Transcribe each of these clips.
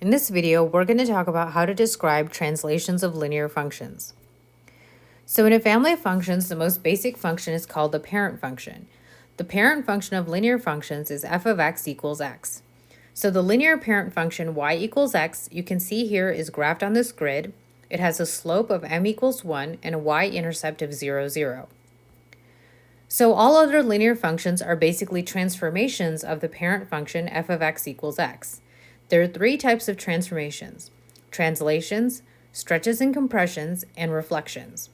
In this video, we're going to talk about how to describe translations of linear functions. So in a family of functions, the most basic function is called the parent function. The parent function of linear functions is f of x equals x. So the linear parent function y equals x, you can see here, is graphed on this grid. It has a slope of m equals 1 and a y-intercept of 0, 0. So all other linear functions are basically transformations of the parent function f of x equals x. There are three types of transformations: translations, stretches and compressions, and reflections.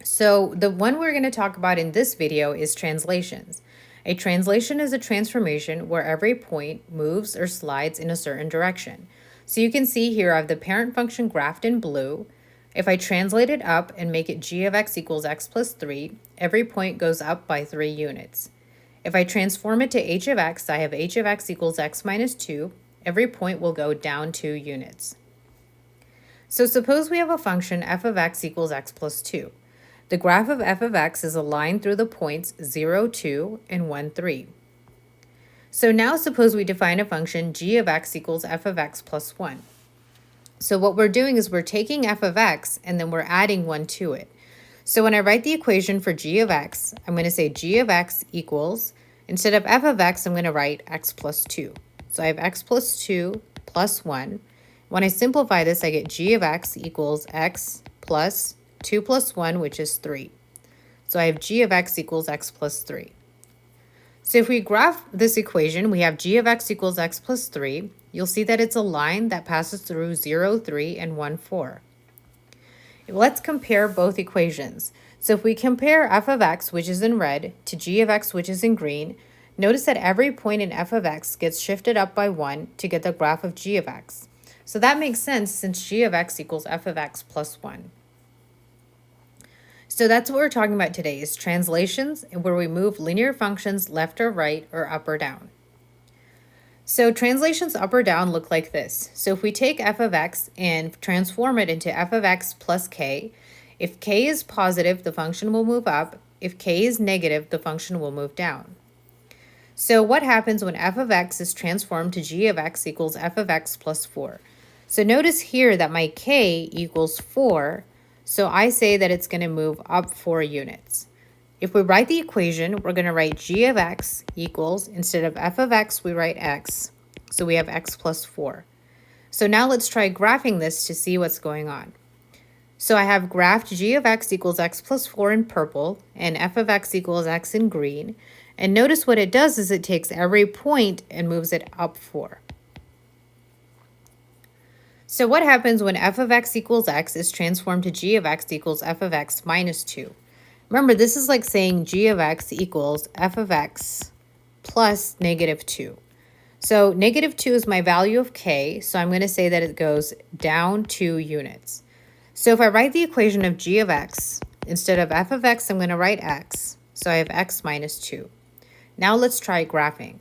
So the one we're going to talk about in this video is translations. A translation is a transformation where every point moves or slides in a certain direction. So you can see here I have the parent function graphed in blue. If I translate it up and make it g of x equals x plus 3, every point goes up by 3 units. If I transform it to h of x, I have h of x equals x minus 2. Every point will go down 2 units. So suppose we have a function f of x equals x plus 2. The graph of f of x is a line through the points 0, 2, and 1, 3. So now suppose we define a function g of x equals f of x plus 1. So what we're doing is we're taking f of x and then we're adding 1 to it. So when I write the equation for g of x, I'm going to say g of x equals, instead of f of x, I'm going to write x plus 2. So I have x plus 2 plus 1. When I simplify this, I get g of x equals x plus 2 plus 1, which is 3. So I have g of x equals x plus 3. So if we graph this equation, we have g of x equals x plus 3. You'll see that it's a line that passes through 0, 3, and 1, 4. Let's compare both equations. So if we compare f of x, which is in red, to g of x, which is in green, notice that every point in f of x gets shifted up by 1 to get the graph of g of x. So that makes sense since g of x equals f of x plus 1. So that's what we're talking about today, is translations, where we move linear functions left or right or up or down. So translations up or down look like this. So if we take f of x and transform it into f of x plus k, if k is positive, the function will move up. If k is negative, the function will move down. So what happens when f of x is transformed to g of x equals f of x plus 4? So notice here that my k equals 4, so I say that it's going to move up 4 units. If we write the equation, we're going to write g of x equals, instead of f of x, we write x. So we have x plus 4. So now let's try graphing this to see what's going on. So I have graphed g of x equals x plus 4 in purple and f of x equals x in green. And notice what it does is it takes every point and moves it up 4. So what happens when f of x equals x is transformed to g of x equals f of x minus 2? Remember, this is like saying g of x equals f of x plus negative 2. So negative 2 is my value of k, so I'm going to say that it goes down 2 units. So if I write the equation of g of x, instead of f of x, I'm going to write x. So I have x minus 2. Now let's try graphing.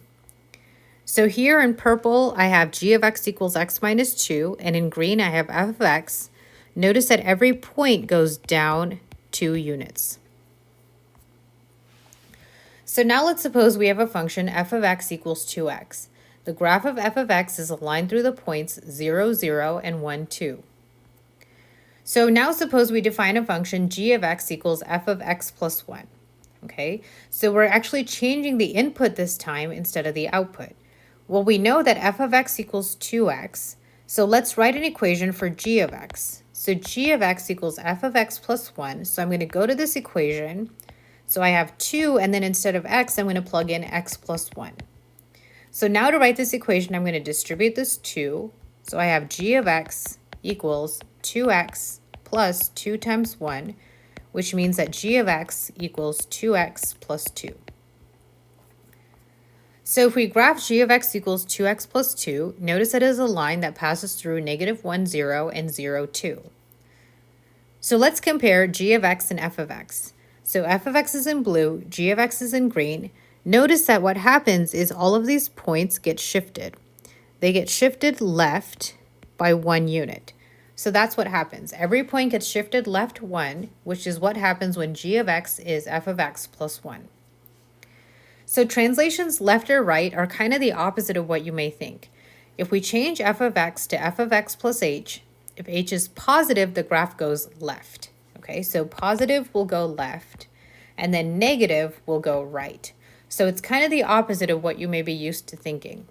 So here in purple, I have g of x equals x minus 2, and in green, I have f of x. Notice that every point goes down 2 units. So now let's suppose we have a function f of x equals 2x. The graph of f of x is a line through the points 0, 0, and 1, 2. So now suppose we define a function g of x equals f of x plus 1. Okay, so we're actually changing the input this time instead of the output. Well, we know that f of x equals 2x, so let's write an equation for g of x. So g of x equals f of x plus 1, so I'm going to go to this equation. So I have 2, and then instead of x, I'm going to plug in x plus 1. So now to write this equation, I'm going to distribute this 2. So I have g of x equals 2x plus 2 times 1, which means that g of x equals 2x plus 2. So if we graph g of x equals 2x plus 2, notice it is a line that passes through negative 1, 0, and 0, 2. So let's compare g of x and f of x. So f of x is in blue, g of x is in green. Notice that what happens is all of these points get shifted. They get shifted left by 1 unit. So that's what happens. Every point gets shifted left 1, which is what happens when g of x is f of x plus 1. So translations left or right are kind of the opposite of what you may think. If we change f of x to f of x plus h, if h is positive, the graph goes left. Okay, so positive will go left, and then negative will go right. So it's kind of the opposite of what you may be used to thinking.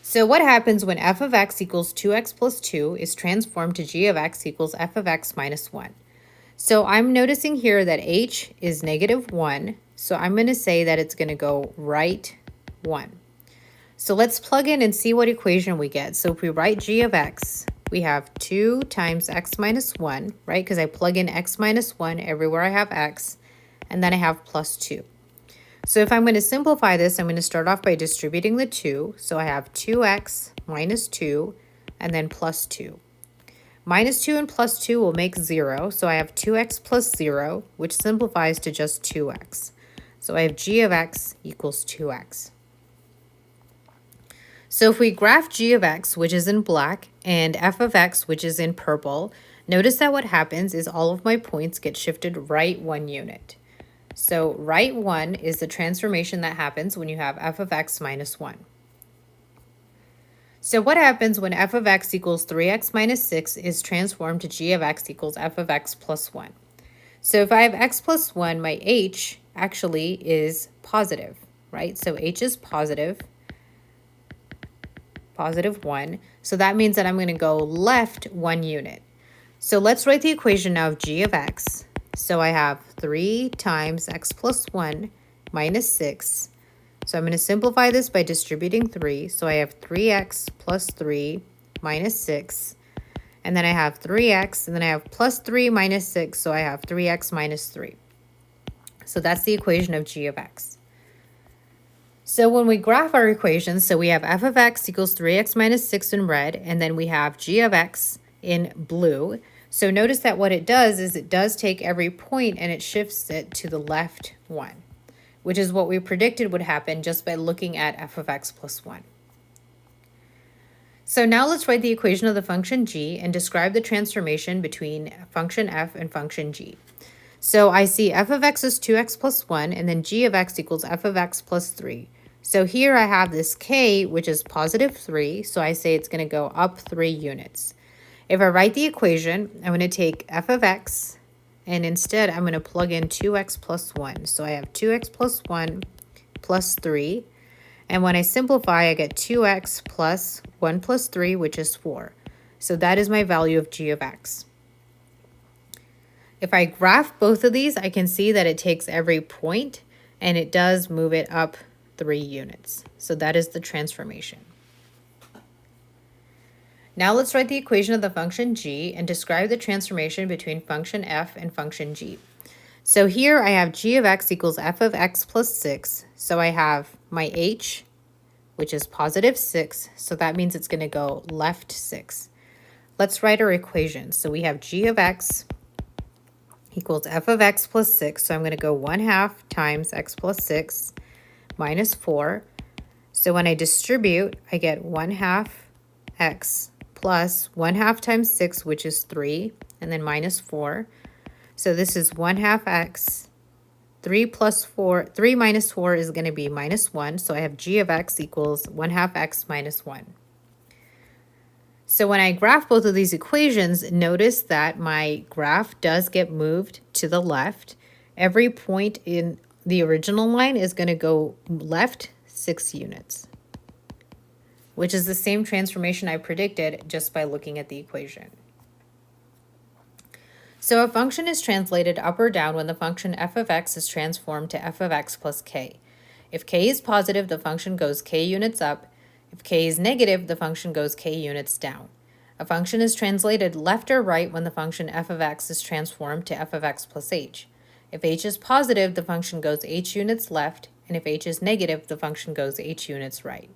So what happens when f of x equals 2x plus 2 is transformed to g of x equals f of x minus 1? So I'm noticing here that h is negative 1, so I'm going to say that it's going to go right 1. So let's plug in and see what equation we get. So if we write g of x, we have 2 times x minus 1, right? Because I plug in x minus 1 everywhere I have x, and then I have plus 2. So if I'm going to simplify this, I'm going to start off by distributing the 2. So I have 2x minus 2, and then plus 2. Minus 2 and plus 2 will make 0, so I have 2x plus 0, which simplifies to just 2x. So I have g of x equals 2x. So if we graph g of x, which is in black, and f of x, which is in purple, notice that what happens is all of my points get shifted right 1 unit. So right 1 is the transformation that happens when you have f of x minus 1. So what happens when f of x equals 3x minus 6 is transformed to g of x equals f of x plus 1? So if I have x plus 1, my h actually is positive, right? So h is positive 1. So that means that I'm going to go left 1 unit. So let's write the equation now of g of x. So I have 3 times x plus 1 minus 6. So I'm going to simplify this by distributing 3. So I have 3x plus 3 minus 6. And then I have 3x, and then I have plus 3 minus 6. So I have 3x minus 3. So that's the equation of g of x. So when we graph our equations, so we have f of x equals 3x minus 6 in red, and then we have g of x in blue. So notice that what it does is it does take every point and it shifts it to the left 1, which is what we predicted would happen just by looking at f of x plus 1. So now let's write the equation of the function g and describe the transformation between function f and function g. So I see f of x is 2x plus 1, and then g of x equals f of x plus 3. So here I have this k, which is positive 3, so I say it's going to go up 3 units. If I write the equation, I'm going to take f of x, and instead I'm going to plug in 2x plus 1. So I have 2x plus 1 plus 3. And when I simplify, I get 2x plus 1 plus 3, which is 4. So that is my value of g of x. If I graph both of these, I can see that it takes every point, and it does move it up 3 units. So that is the transformation. Now let's write the equation of the function g and describe the transformation between function f and function g. So here I have g of x equals f of x plus 6. So I have my h, which is positive 6. So that means it's going to go left 6. Let's write our equation. So we have g of x equals f of x plus 6. So I'm going to go 1/2 times x plus 6 minus 4. So when I distribute, I get 1/2 x plus 1/2 times 6, which is 3, and then minus 4. So this is 1/2 x. 3 plus 4, 3 minus 4 is going to be minus 1. So I have g of x equals 1/2 x minus 1. So when I graph both of these equations, notice that my graph does get moved to the left. Every point in the original line is going to go left 6 units, which is the same transformation I predicted just by looking at the equation. So a function is translated up or down when the function f of x is transformed to f of x plus k. If k is positive, the function goes k units up. If k is negative, the function goes k units down. A function is translated left or right when the function f of x is transformed to f of x plus h. If h is positive, the function goes h units left, and if h is negative, the function goes h units right.